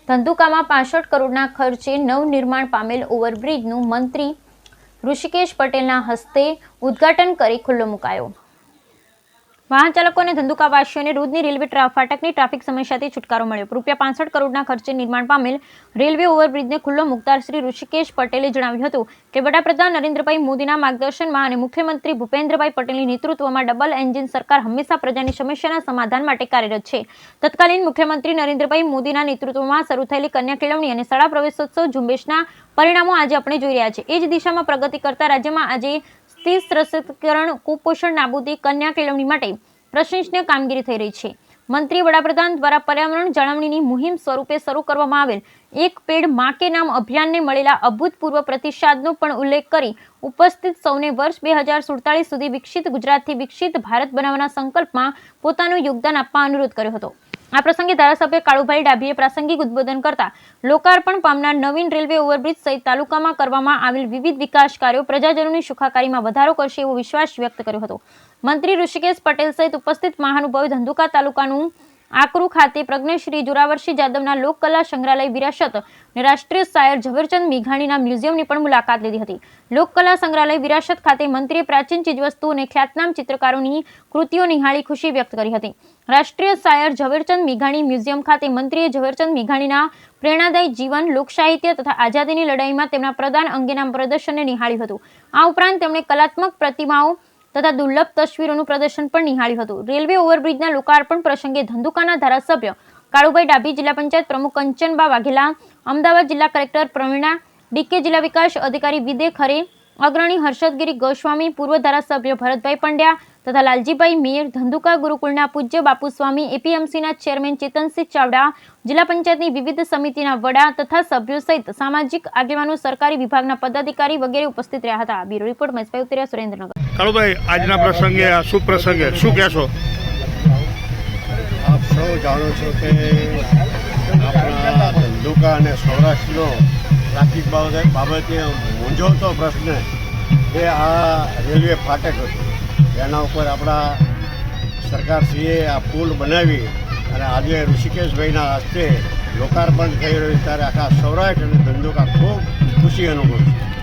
ધંધુકામાં 65 કરોડના ખર્ચે નવનિર્માણ પામેલ ઓવરબ્રિજનું મંત્રી ઋષિકેશ પટેલના હસ્તે ઉદ્ઘાટન કરી ખુલ્લો મુકાયો। વાહન ચાલકો અને ધંધુકાવાસીઓને રોજની રેલવે ફાટકની ટ્રાફિક સમસ્યાથી છુટકારો મળ્યો। રૂપિયા 65 કરોડના ખર્ચે નિર્માણ પામેલ રેલવે ઓવરબ્રિજને ખુલ્લો મૂકતા શ્રી ઋષિકેશ પટેલે જણાવ્યું હતું કે વડાપ્રધાન નરેન્દ્રભાઈ મોદીના માર્ગદર્શનમાં અને મુખ્યમંત્રી ભૂપેન્દ્રભાઈ પટેલની નેતૃત્વમાં ડબલ એન્જિન સરકાર હંમેશા પ્રજાની સમસ્યાના સમાધાન માટે કાર્યરત છે। તત્કાલીન મુખ્યમંત્રી નરેન્દ્રભાઈ મોદીના નેતૃત્વમાં શરૂ થયેલી કન્યા કેળવણી અને શાળા પ્રવેશોત્સવ ઝુંબેશના પરિણામો આજે આપણે જોઈ રહ્યા છીએ। એ જ દિશામાં પ્રગતિ કરતા રાજ્યમાં આજે સ્ત્રી સશક્તિકરણ, કુપોષણ નાબૂદી, કન્યા કેળવણી માટે પ્રશંસનીય કામગીરી થઈ રહી છે। મંત્રી વડાપ્રધાન દ્વારા પર્યાવરણ જાળવણીની મુહિમ સ્વરૂપે શરૂ કરવામાં આવેલ એક પેડ માં કે નામ અભિયાનને મળેલા અભૂતપૂર્વ પ્રતિસાદનો પણ ઉલ્લેખ કરી ઉપસ્થિત સૌને વર્ષ 2047 સુધી વિકસિત ગુજરાતથી વિકસિત ભારત બનાવવાના સંકલ્પમાં પોતાનું યોગદાન આપવા અનુરોધ કર્યો હતો। આ પ્રસંગે ધારાસભ્ય કાળુભાઈ ડાભીએ પ્રાસંગિક ઉદ્બોધન કરતા લોકાર્પણ પામનાર નવીન રેલવે ઓવરબ્રિજ સહિત તાલુકામાં કરવામાં આવેલ વિવિધ વિકાસ કાર્યો પ્રજાજનોની સુખાકારીમાં વધારો કરશે એવો વિશ્વાસ વ્યક્ત કર્યો હતો। મંત્રી ઋષિકેશ પટેલ સહિત ઉપસ્થિત મહાનુભાવોએ ધંધુકા તાલુકાનું આકરૂ ખાતે પ્રજ્ઞશ્રી જોરાવરસિંહ જાદવના લોકકલા સંગ્રહાલય વિરાસત અને રાષ્ટ્રીય શાયર ઝવેરચંદ મેઘાણીના મ્યુઝિયમની પણ મુલાકાત લીધી હતી। લોકકલા સંગ્રહાલય વિરાસત ખાતે મંત્રીએ પ્રાચીન ચીજવસ્તુઓ અને ખ્યાતનામ ચિત્રકારોની કૃતિઓ નિહાળી ખુશી વ્યક્ત કરી હતી। રાષ્ટ્રીય શાયર ઝવેરચંદ મેઘાણી મ્યુઝિયમ ખાતે મંત્રીએ ઝવેરચંદ મેઘાણીના પ્રેરણાદાયી જીવન, લોકસાહિત્ય તથા આઝાદીની લડાઈમાં તેમના પ્રદાન અંગેના પ્રદર્શનને નિહાળ્યું હતું। આ ઉપરાંત તેમણે કલાત્મક પ્રતિમાઓ તથા દુર્લભ તસવીરોનું પ્રદર્શન પણ નિહાળ્યું હતું। રેલવે ઓવરબ્રિજના લોકાર્પણ પ્રસંગે ધંધુકાના ધારાસભ્ય કાળુભાઈ ડાભી, જિલ્લા પંચાયત પ્રમુખ કંચનબા વાઘેલા, અમદાવાદ જિલ્લા કલેક્ટર પ્રવીણા ડીકે, જિલ્લા વિકાસ અધિકારી વિદે ખરે, અગ્રણી હર્ષદગીરી ગોસ્વામી, પૂર્વ ધારાસભ્ય ભરતભાઈ પંડ્યા તથા લાલજીભાઈ મેર, ધંધુકા ગુરુકુળના પૂજ્ય બાપુસ્વામી, એપીએમસીના ચેરમેન ચેતનસિંહ ચાવડા, જિલ્લા પંચાયતની વિવિધ સમિતિના વડા તથા સભ્યો સહિત સામાજિક આગેવાનો, સરકારી વિભાગના પદાધિકારી વગેરે ઉપસ્થિત રહ્યા હતા। બ્યુરો રિપોર્ટ મહેશભાઈ ઉતરિયા, સુરેન્દ્રનગર। કાળુભાઈ, આજના પ્રસંગે આ શુભ પ્રસંગે શું કહેશો? આપ સૌ જાણો છો કે આપણા ધંધુકા અને સૌરાષ્ટ્રનો ટ્રાફિક બાબતે મૂંઝવતો પ્રશ્ન એ આ રેલવે ફાટક હતું। એના ઉપર આપણા સરકારશ્રીએ આ પુલ બનાવી અને આજે ઋષિકેશભાઈના હસ્તે લોકાર્પણ થઈ રહ્યું ત્યારે આખા સૌરાષ્ટ્ર અને ધંધુકા ખૂબ ખુશી અનુભવે છે।